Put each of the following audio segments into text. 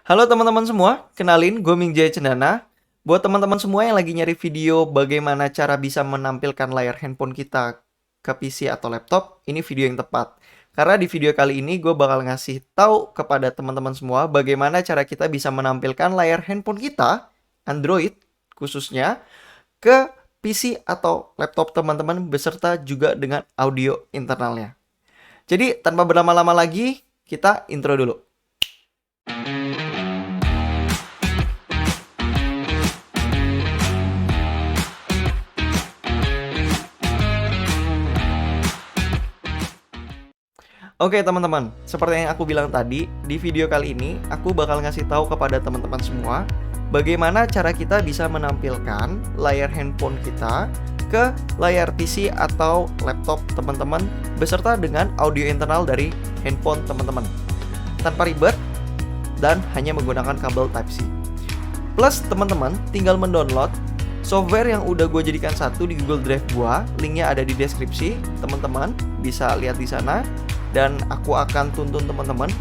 Halo teman-teman semua, kenalin gue Ming Jaya Cendana. Buat teman-teman semua yang lagi nyari video bagaimana cara bisa menampilkan layar handphone kita ke PC atau laptop, ini video yang tepat. Karena di video kali ini gue bakal ngasih tahu kepada teman-teman semua bagaimana cara kita bisa menampilkan layar handphone kita, Android khususnya, ke PC atau laptop teman-teman beserta juga dengan audio internalnya. Jadi tanpa berlama-lama lagi, kita intro dulu. Oke teman-teman, seperti yang aku bilang tadi, di video kali ini aku bakal ngasih tahu kepada teman-teman semua bagaimana cara kita bisa menampilkan layar handphone kita ke layar PC atau laptop teman-teman beserta dengan audio internal dari handphone teman-teman tanpa ribet dan hanya menggunakan kabel Type-C. Plus teman-teman tinggal mendownload software yang udah gue jadikan satu di Google Drive gue, linknya ada di deskripsi, teman-teman bisa lihat di sana. Dan aku akan tuntun teman-teman.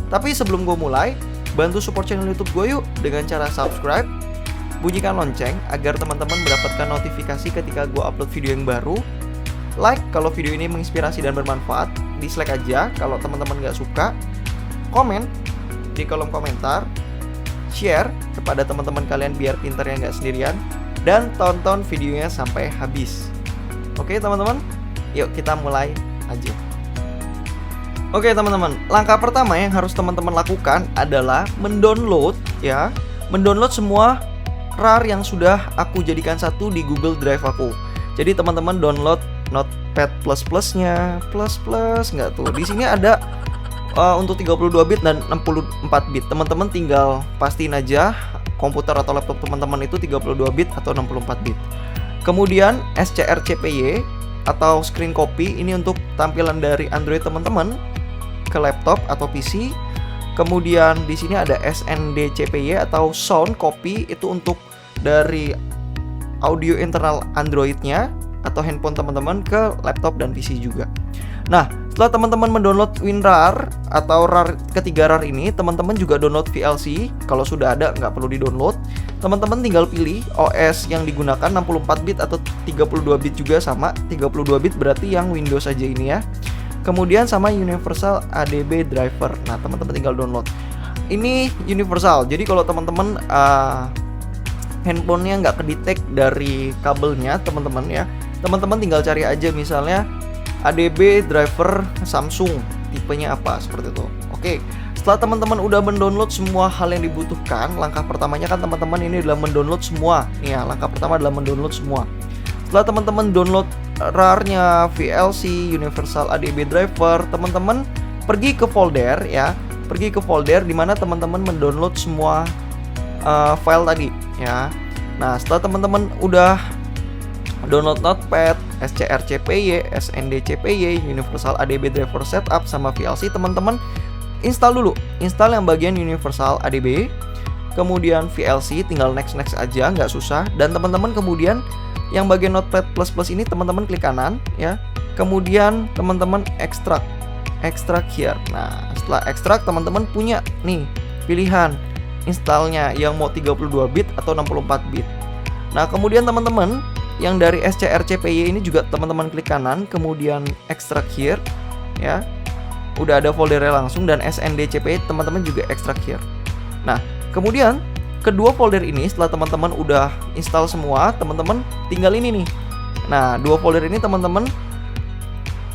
Tapi sebelum gue mulai, bantu support channel YouTube gue yuk dengan cara subscribe, bunyikan lonceng agar teman-teman mendapatkan notifikasi ketika gue upload video yang baru. Like kalau video ini menginspirasi dan bermanfaat, dislike aja kalau teman-teman gak suka. Komen di kolom komentar, share kepada teman-teman kalian biar pinter yang gak sendirian, dan tonton videonya sampai habis. Oke teman-teman, yuk kita mulai aja. Oke teman-teman, langkah pertama yang harus teman-teman lakukan adalah mendownload semua RAR yang sudah aku jadikan satu di Google Drive aku. Jadi teman-teman download Notepad plus-plusnya, plus nggak tuh. Di sini ada untuk 32 bit dan 64 bit. Teman-teman tinggal pastiin aja komputer atau laptop teman-teman itu 32 bit atau 64 bit. Kemudian SCRCPY atau screen copy ini untuk tampilan dari Android teman-teman ke laptop atau PC. Kemudian di sini ada SNDCPY atau sound copy, itu untuk dari audio internal Android-nya atau handphone teman-teman ke laptop dan PC juga. Nah, setelah teman-teman mendownload WinRAR atau RAR ketiga RAR ini, teman-teman juga download VLC. Kalau sudah ada nggak perlu di-download. Teman-teman tinggal pilih OS yang digunakan 64 bit atau 32 bit juga sama. 32 bit berarti yang Windows aja ini ya. Kemudian sama Universal ADB driver. Nah, teman-teman tinggal download. Ini universal. Jadi kalau teman-teman handphonenya nggak kedetek dari kabelnya, teman-teman ya, teman-teman tinggal cari aja misalnya ADB driver Samsung, tipenya apa, seperti itu. Oke. Setelah teman-teman udah mendownload semua hal yang dibutuhkan, langkah pertamanya kan teman-teman ini adalah mendownload semua. Nih ya, langkah pertama adalah mendownload semua. Setelah teman-teman download RAR-nya, VLC, Universal ADB driver, teman-teman pergi ke folder ya. Pergi ke folder di mana teman-teman mendownload semua file tadi ya. Nah, setelah teman-teman udah download Notepad, SCRCPY, SNDCPY, Universal ADB driver setup sama VLC, teman-teman install dulu. Install yang bagian Universal ADB. Kemudian VLC tinggal next aja, nggak susah. Dan teman-teman kemudian yang bagian Notepad plus ini teman-teman klik kanan ya. Kemudian teman-teman ekstrak here. Nah, setelah ekstrak teman-teman punya nih pilihan installnya yang mau 32 bit atau 64 bit. Nah, kemudian teman-teman yang dari SCRCPY ini juga teman-teman klik kanan, kemudian ekstrak here ya. Udah ada foldernya langsung, dan SNDCPY teman-teman juga ekstrak here. Nah, kemudian kedua folder ini setelah teman-teman udah install semua, teman-teman tinggal ini nih. Nah, dua folder ini teman-teman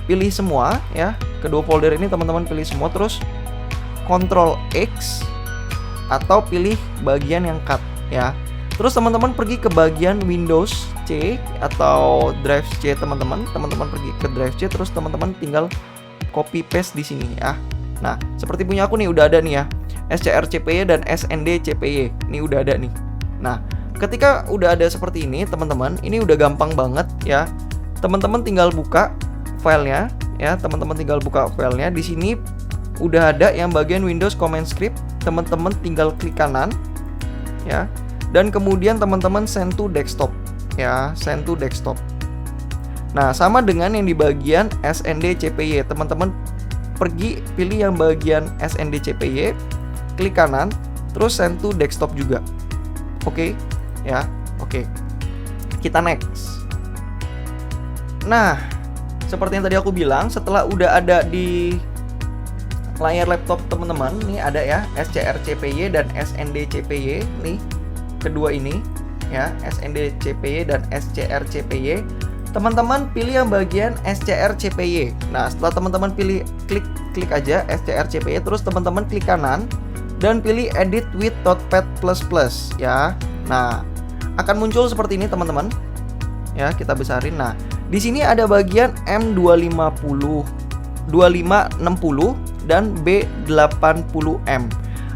pilih semua ya. Kedua folder ini teman-teman pilih semua, terus Ctrl X atau pilih bagian yang cut ya. Terus teman-teman pergi ke bagian Windows C atau Drive C teman-teman. Teman-teman pergi ke Drive C, terus teman-teman tinggal copy paste di sini ya. Nah, seperti punya aku nih udah ada nih ya. SCRCPY dan SNDCPY ini udah ada nih. Nah, ketika udah ada seperti ini teman-teman, ini udah gampang banget ya. Teman-teman tinggal buka filenya ya. Teman-teman tinggal buka filenya. Di sini udah ada yang bagian Windows Command Script. Teman-teman tinggal klik kanan ya. Dan kemudian teman-teman send to desktop ya, send to desktop. Nah, sama dengan yang di bagian SNDCPY, teman-teman pergi pilih yang bagian SNDCPY, klik kanan, terus send to desktop juga. Oke, ya. Oke. Kita next. Nah, seperti yang tadi aku bilang, setelah udah ada di layar laptop teman-teman, nih ada ya SCRCPY dan SNDCPY nih, kedua ini ya, SNDCPY dan SCRCPY. Teman-teman pilih yang bagian SCRCPY. Nah, setelah teman-teman pilih, klik aja SCRCPY, terus teman-teman klik kanan dan pilih Edit with Notepad++ ya. Nah, akan muncul seperti ini teman-teman. Ya, kita besarin. Nah, di sini ada bagian M250, 2560 dan B80M.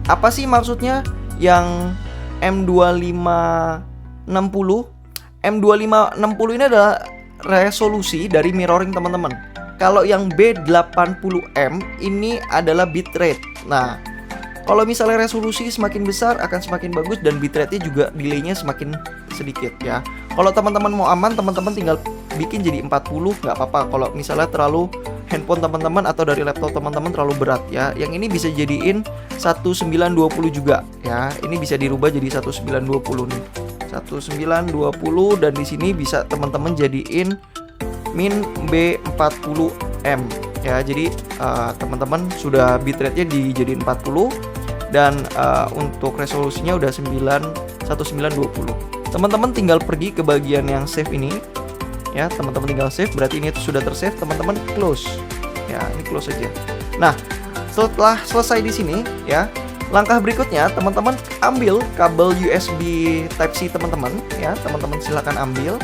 Apa sih maksudnya yang M2560? M2560 ini adalah resolusi dari mirroring teman-teman. Kalau yang B80M ini adalah bitrate. Nah, kalau misalnya resolusi semakin besar akan semakin bagus dan bitrate-nya juga delay-nya semakin sedikit ya. Kalau teman-teman mau aman, teman-teman tinggal bikin jadi 40, nggak apa-apa. Kalau misalnya terlalu handphone teman-teman atau dari laptop teman-teman terlalu berat ya. Yang ini bisa jadiin 1920 juga ya. Ini bisa dirubah jadi 1920 nih. 1920 dan di sini bisa teman-teman jadiin min B40M ya. Jadi teman-teman sudah bitrate-nya dijadiin 40 dan untuk resolusinya udah 1920. Teman-teman tinggal pergi ke bagian yang save ini ya. Teman-teman tinggal save, berarti ini sudah tersave. Teman-teman close ya, ini close aja. Nah, setelah selesai di sini ya, langkah berikutnya teman-teman ambil kabel USB Type-C teman-teman ya. Teman-teman silakan ambil.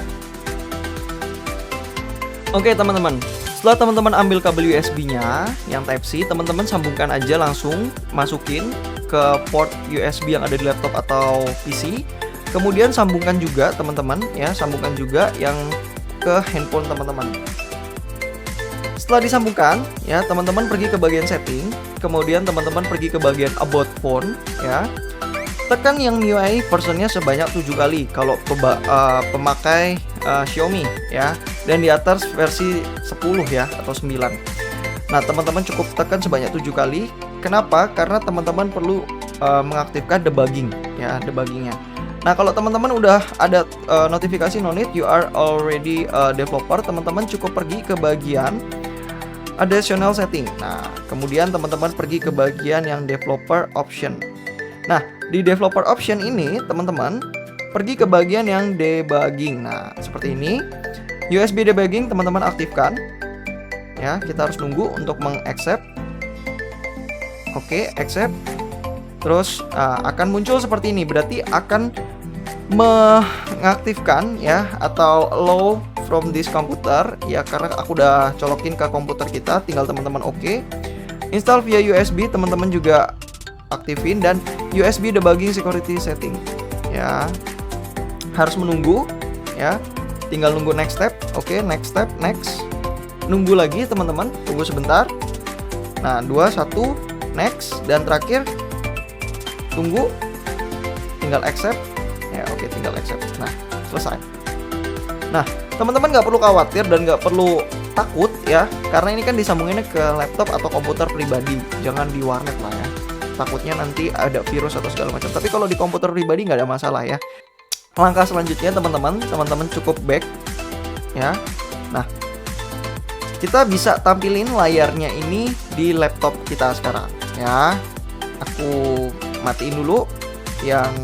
Oke teman-teman, setelah teman-teman ambil kabel USB-nya yang Type-C, teman-teman sambungkan aja, langsung masukin ke port USB yang ada di laptop atau PC. Kemudian sambungkan juga teman-teman ya, sambungkan juga yang ke handphone teman-teman. Setelah disambungkan ya, teman-teman pergi ke bagian setting, kemudian teman-teman pergi ke bagian about phone ya. Tekan yang MIUI versionnya sebanyak 7 kali kalau pemakai Xiaomi ya, dan di atas versi 10 ya atau 9. Nah, teman-teman cukup tekan sebanyak 7 kali. Kenapa? Karena teman-teman perlu mengaktifkan debugging ya, debuggingnya. Nah, kalau teman-teman udah ada notifikasi no need you are already a developer, teman-teman cukup pergi ke bagian additional setting. Nah, kemudian teman-teman pergi ke bagian yang developer option. Nah, di developer option ini teman-teman pergi ke bagian yang debugging. Nah, seperti ini. USB debugging teman-teman aktifkan. Ya, kita harus nunggu untuk mengaccept. Oke, accept. Terus akan muncul seperti ini, berarti akan mengaktifkan ya, atau allow from this computer ya, karena aku udah colokin ke komputer kita, tinggal teman-teman oke. Install via USB teman-teman juga aktifin, dan USB debugging security setting ya, harus menunggu ya, tinggal nunggu next step. Oke, next step, next, nunggu lagi teman-teman, tunggu sebentar. Nah, 2, 1, next, dan terakhir tunggu, tinggal accept ya. Oke, tinggal accept. Nah, selesai. Nah, teman-teman nggak perlu khawatir dan nggak perlu takut ya, karena ini kan disambunginnya ke laptop atau komputer pribadi, jangan di warnet lah ya, takutnya nanti ada virus atau segala macam. Tapi kalau di komputer pribadi nggak ada masalah ya. Langkah selanjutnya teman-teman cukup back ya. Nah, kita bisa tampilin layarnya ini di laptop kita sekarang ya. Aku matiin dulu yang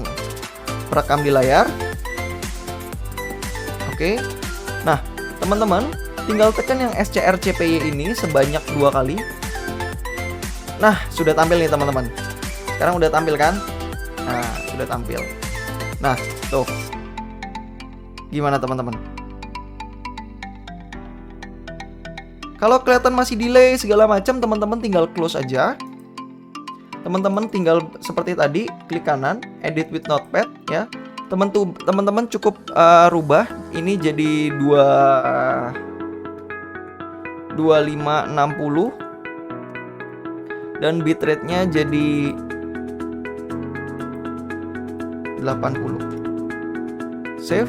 perekam di layar. Oke. Nah, teman-teman tinggal tekan yang SCRCPY ini sebanyak 2 kali. Nah, sudah tampil nih teman-teman. Sekarang udah tampil kan? Nah, sudah tampil. Nah, tuh. Gimana teman-teman? Kalau kelihatan masih delay segala macam, teman-teman tinggal close aja. Teman-teman tinggal seperti tadi, klik kanan, edit with notepad ya. Teman-teman cukup rubah ini jadi 2560 dan bitrate-nya jadi 80. Save.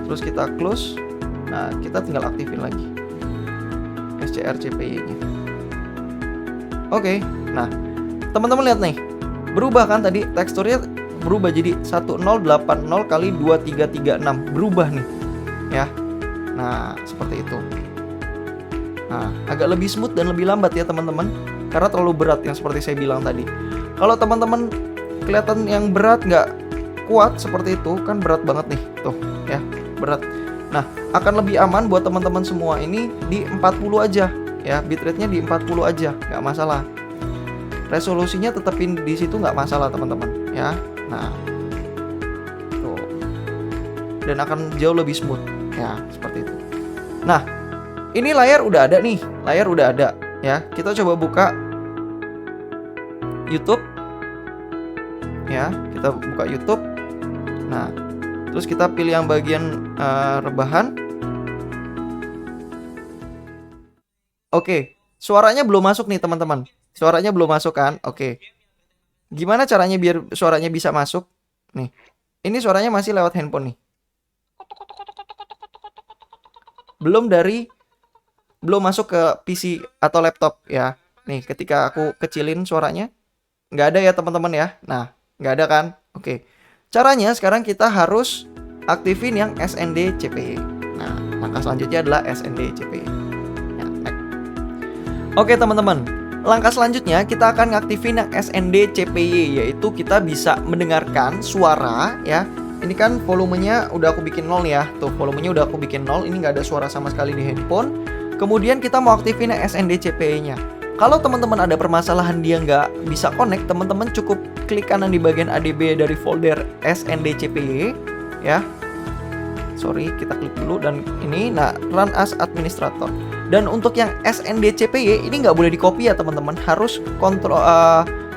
Terus kita close. Nah, kita tinggal aktifin lagi SCRCPY-nya. Oke, nah teman-teman lihat nih, berubah kan tadi teksturnya berubah jadi 1080 kali 2336, berubah nih ya. Nah seperti itu. Nah agak lebih smooth dan lebih lambat ya teman-teman, karena terlalu berat yang seperti saya bilang tadi. Kalau teman-teman kelihatan yang berat nggak kuat seperti itu kan, berat banget nih tuh ya, berat. Nah akan lebih aman buat teman-teman semua ini di 40 aja ya, bitrate-nya di 40 aja, nggak masalah. Resolusinya tetepin di situ nggak masalah teman-teman ya. Nah tuh, dan akan jauh lebih smooth ya, seperti itu. Nah ini layar udah ada nih, layar udah ada ya. Kita coba buka YouTube ya, kita buka YouTube. Nah terus kita pilih yang bagian rebahan. Oke, suaranya belum masuk nih teman-teman. Suaranya belum masuk kan? Oke. Gimana caranya biar suaranya bisa masuk? Nih. Ini suaranya masih lewat handphone nih. Belum masuk ke PC atau laptop ya. Nih, ketika aku kecilin suaranya, nggak ada ya teman-teman ya. Nah, nggak ada kan? Oke. Caranya sekarang kita harus aktifin yang SND CPY. Nah, langkah selanjutnya adalah SND CPY. Ya, next. Oke teman-teman, langkah selanjutnya kita akan ngaktifin yang SND CPY, yaitu kita bisa mendengarkan suara ya. Ini kan volumenya udah aku bikin 0 ya. Tuh, volumenya udah aku bikin 0. Ini nggak ada suara sama sekali di handphone. Kemudian kita mau aktifin yang SND CPY-nya. Kalau teman-teman ada permasalahan dia nggak bisa connect, teman-teman cukup klik kanan di bagian ADB dari folder SND CPY ya. Sorry, kita klik dulu dan ini, nah run as administrator. Dan untuk yang SND CPY ini nggak boleh di copy ya teman-teman, harus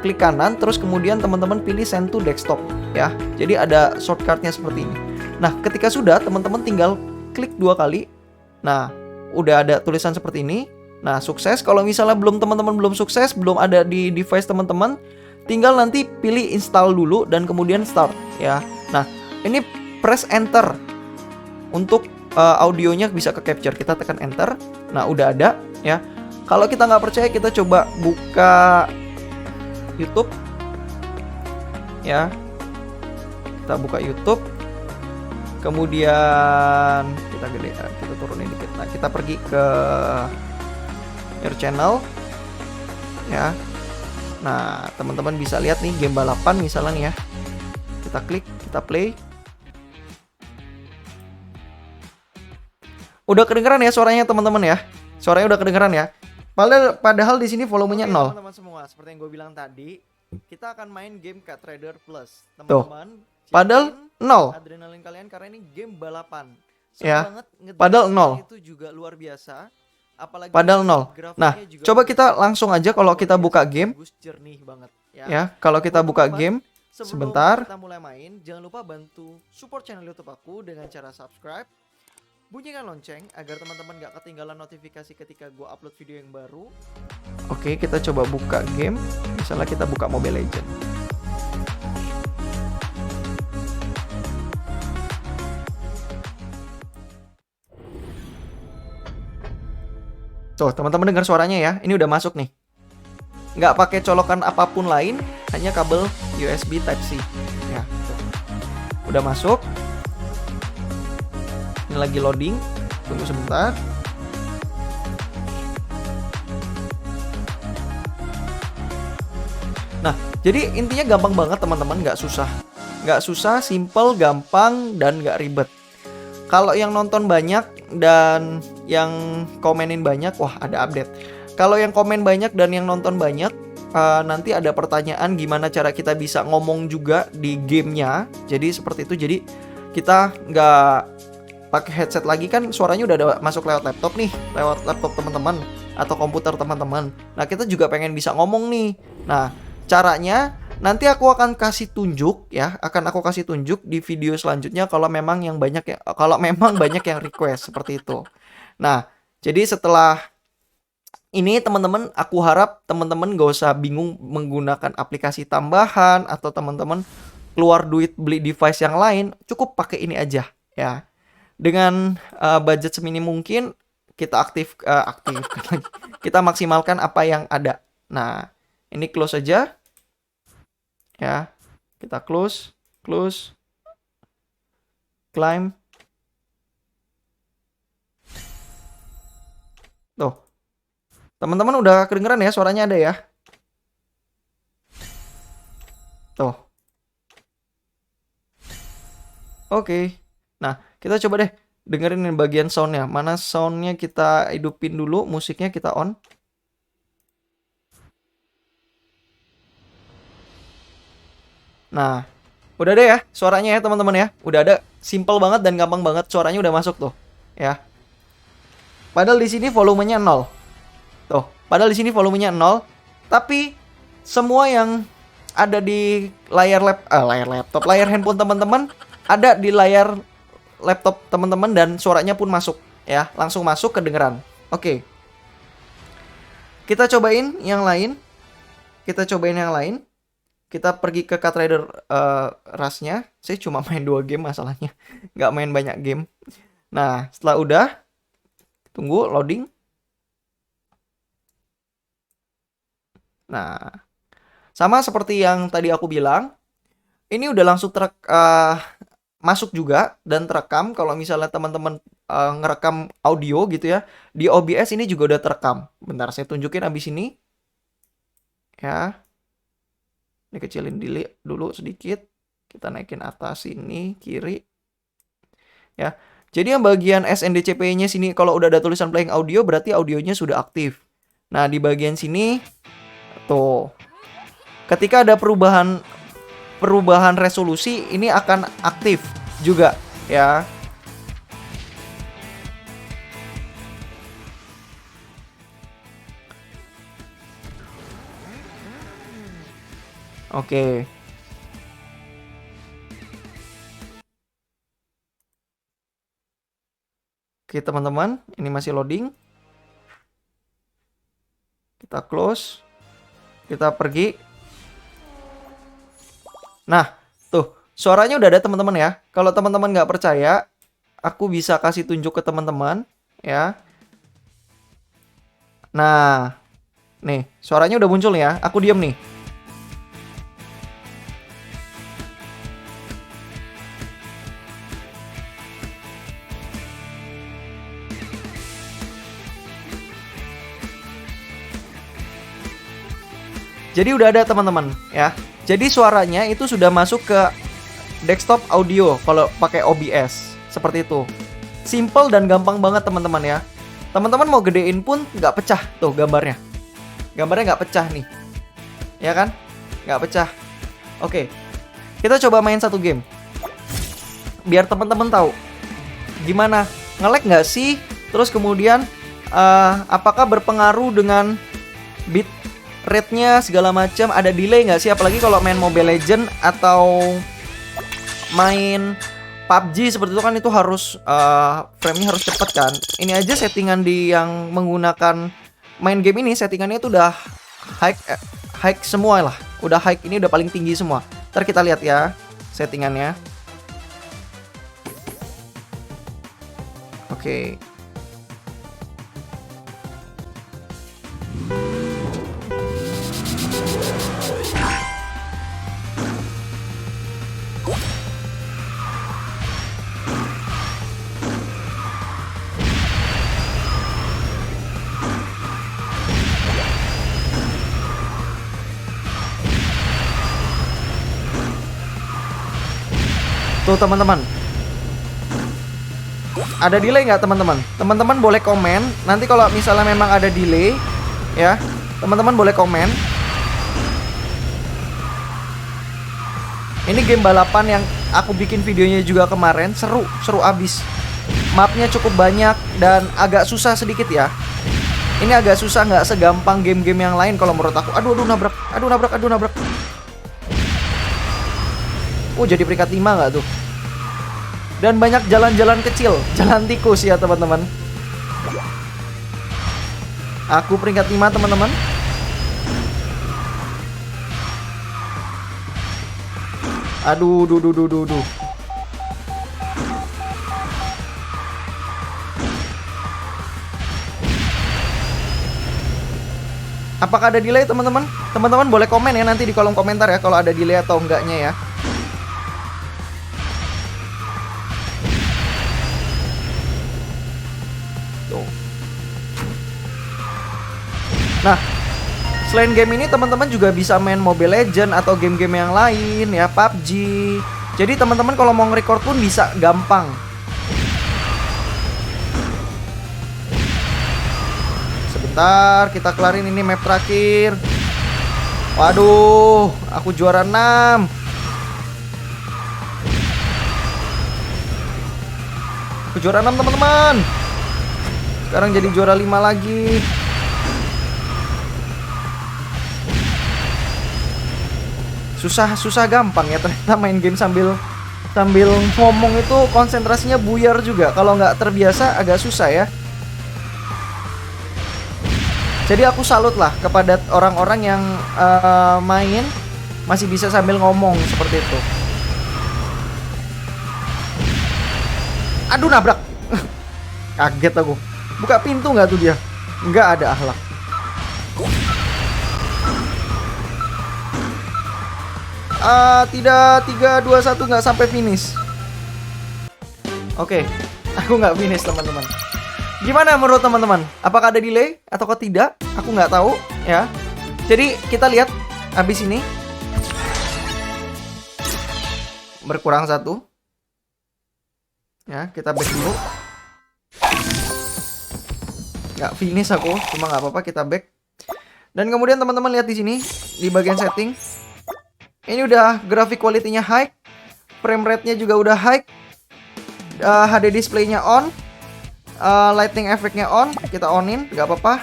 klik kanan terus kemudian teman-teman pilih send to desktop ya. Jadi ada shortcutnya seperti ini. Nah ketika sudah, teman-teman tinggal klik 2 kali. Nah udah ada tulisan seperti ini. Nah sukses. Kalau misalnya teman-teman belum sukses, belum ada di device teman-teman, tinggal nanti pilih install dulu dan kemudian start ya. Nah ini press enter untuk audionya bisa ke capture. Kita tekan enter. Nah udah ada ya. Kalau kita nggak percaya, kita coba buka YouTube ya. Kita buka YouTube, kemudian kita turunin dikit. Nah kita pergi ke your channel ya. Nah teman-teman bisa lihat nih game balapan misalnya nih ya. Kita klik, kita play. Udah kedengeran ya suaranya teman-teman ya. Suaranya udah kedengeran ya. Padahal di sini volumenya 0. Teman-teman semua, seperti yang gue bilang tadi, kita akan main game Cat Trader Plus. Teman-teman, padahal 0 adrenalin kalian karena ini game balapan. Ya. Padahal 0. Itu juga luar biasa. Apalagi padahal 0. Nah, coba kita langsung aja kalau kita buka game. Jernih banget ya. Kalau kita buka game sebentar. Kita mulai main, jangan lupa bantu support channel YouTube aku dengan cara subscribe. Bunyikan lonceng agar teman-teman gak ketinggalan notifikasi ketika gue upload video yang baru. Oke, kita coba buka game. Misalnya kita buka Mobile Legends. Tuh, teman-teman dengar suaranya ya. Ini udah masuk nih. Nggak pakai colokan apapun lain, hanya kabel USB Type-C. Ya, tuh. Udah masuk. Ini lagi loading, tunggu sebentar. Nah, jadi intinya gampang banget teman-teman, nggak susah, simple, gampang, dan nggak ribet. Kalau yang nonton banyak dan yang komenin banyak, wah ada update. Kalau yang komen banyak dan yang nonton banyak, nanti ada pertanyaan gimana cara kita bisa ngomong juga di gamenya. Jadi seperti itu, jadi kita nggak pakai headset lagi kan, suaranya udah ada masuk lewat laptop nih, lewat laptop teman-teman atau komputer teman-teman. Nah kita juga pengen bisa ngomong nih. Nah caranya nanti aku akan kasih tunjuk ya, aku kasih tunjuk di video selanjutnya kalau memang banyak yang request seperti itu. Nah jadi setelah ini teman-teman, aku harap teman-teman gak usah bingung menggunakan aplikasi tambahan atau teman-teman keluar duit beli device yang lain, cukup pakai ini aja ya. Dengan budget seminim mungkin kita kita maksimalkan apa yang ada. Nah, ini close aja. Ya, kita close, climb. Tuh, teman-teman udah kedengeran ya suaranya ada ya. Tuh. Oke. Nah, kita coba deh dengerin bagian soundnya. Mana soundnya kita hidupin dulu, musiknya kita on. Nah, udah ada ya suaranya ya teman-teman ya. Udah ada, simple banget dan gampang banget, suaranya udah masuk tuh. Ya. Padahal di sini volumenya 0. Tuh, padahal di sini volumenya 0, tapi semua yang ada di layar laptop, layar handphone teman-teman ada di layar laptop teman-teman dan suaranya pun masuk ya, langsung masuk kedengeran. Oke. Kita cobain yang lain. Kita pergi ke Kazt Rider Rush-nya. Saya cuma main 2 game masalahnya. Nggak main banyak game. Nah, setelah udah, tunggu loading. Nah, sama seperti yang tadi aku bilang, ini udah langsung masuk juga dan terekam. Kalau misalnya teman-teman ngerekam audio gitu ya, di OBS ini juga udah terekam. Bentar, saya tunjukin abis ini. Ya. Dikecilin dulu sedikit. Kita naikin atas sini, kiri. Ya. Jadi yang bagian SNDCP-nya sini kalau udah ada tulisan playing audio berarti audionya sudah aktif. Nah, di bagian sini tuh. Ketika ada perubahan resolusi ini akan aktif juga ya. Oke. Oke, teman-teman, ini masih loading. Kita close. Kita pergi. Nah, tuh, suaranya udah ada teman-teman ya. Kalau teman-teman nggak percaya, aku bisa kasih tunjuk ke teman-teman ya. Nah, nih, suaranya udah muncul ya. Aku diem nih. Jadi udah ada teman-teman ya. Jadi suaranya itu sudah masuk ke desktop audio kalau pakai OBS. Seperti itu. Simple dan gampang banget teman-teman ya. Teman-teman mau gedein pun nggak pecah tuh gambarnya. Gambarnya nggak pecah nih. Ya kan? Nggak pecah. Oke. Kita coba main satu game. Biar teman-teman tahu. Gimana? Nge-lag nggak sih? Terus kemudian apakah berpengaruh dengan bit rate-nya segala macam, ada delay nggak sih? Apalagi kalau main Mobile Legend atau main PUBG seperti itu kan, itu harus frame-nya harus cepet kan. Ini aja settingan di yang menggunakan main game ini, settingannya itu udah high semua lah. Udah high, ini udah paling tinggi semua. Ntar kita lihat ya settingannya. Oke. Tuh teman-teman, ada delay nggak teman-teman? Teman-teman boleh komen. Nanti kalau misalnya memang ada delay, ya teman-teman boleh komen. Ini game balapan yang aku bikin videonya juga kemarin, seru abis. Mapnya cukup banyak dan agak susah sedikit ya. Ini agak susah, nggak segampang game-game yang lain kalau menurut aku. Aduh nabrak. Oh, jadi peringkat 5 nggak tuh? Dan banyak jalan-jalan kecil, jalan tikus ya teman-teman. Aku peringkat 5 teman-teman. Aduh, duh. Apakah ada delay teman-teman? Teman-teman boleh komen ya nanti di kolom komentar ya kalau ada delay atau enggaknya ya. Tuh. Nah, selain game ini teman-teman juga bisa main Mobile Legends atau game-game yang lain ya, PUBG. Jadi teman-teman kalau mau nge-record pun bisa gampang. Sebentar, kita kelarin ini map terakhir. Waduh, aku juara 6. Aku juara 6 teman-teman. Sekarang jadi juara 5 lagi. Susah gampang ya ternyata main game sambil ngomong itu konsentrasinya buyar juga. Kalau nggak terbiasa agak susah ya. Jadi aku salut lah kepada orang-orang yang main masih bisa sambil ngomong seperti itu. Aduh, nabrak. Kaget aku. Buka pintu nggak tuh dia? Nggak ada akhlak. Tidak, 3, 2, 1 nggak sampai finish. Oke, aku nggak finish teman-teman. Gimana menurut teman-teman? Apakah ada delay atau tidak? Aku nggak tahu ya. Jadi kita lihat habis ini berkurang 1. Ya, kita back dulu. Nggak finish aku, cuma nggak apa-apa, kita back. Dan kemudian teman-teman lihat di sini di bagian setting. Ini udah grafik quality-nya high, frame rate-nya juga udah high, HD display-nya on, lighting effect-nya on, kita onin, nggak apa-apa.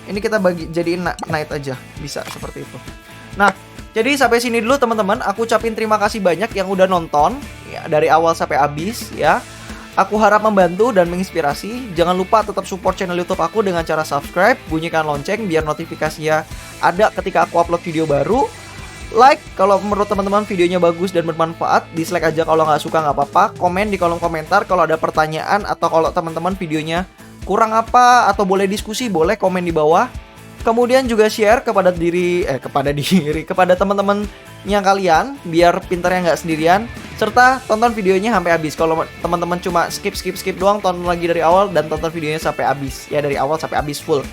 Ini kita jadiin night aja, bisa seperti itu. Nah, jadi sampai sini dulu teman-teman. Aku ucapin terima kasih banyak yang udah nonton ya, dari awal sampai habis ya. Aku harap membantu dan menginspirasi. Jangan lupa tetap support channel YouTube aku dengan cara subscribe, bunyikan lonceng biar notifikasinya ada ketika aku upload video baru. Like kalau menurut teman-teman videonya bagus dan bermanfaat. Dislike aja kalau nggak suka, nggak apa-apa. Komen di kolom komentar kalau ada pertanyaan atau kalau teman-teman videonya kurang apa atau boleh diskusi, boleh komen di bawah. Kemudian juga share kepada kepada teman-temannya kalian biar pintarnya nggak sendirian. Serta tonton videonya sampai habis. Kalau teman-teman cuma skip doang, tonton lagi dari awal dan tonton videonya sampai habis. Ya, dari awal sampai habis full.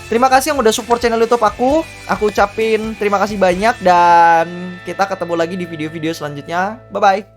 Terima kasih yang udah support channel YouTube aku. Aku ucapin terima kasih banyak dan kita ketemu lagi di video-video selanjutnya. Bye-bye.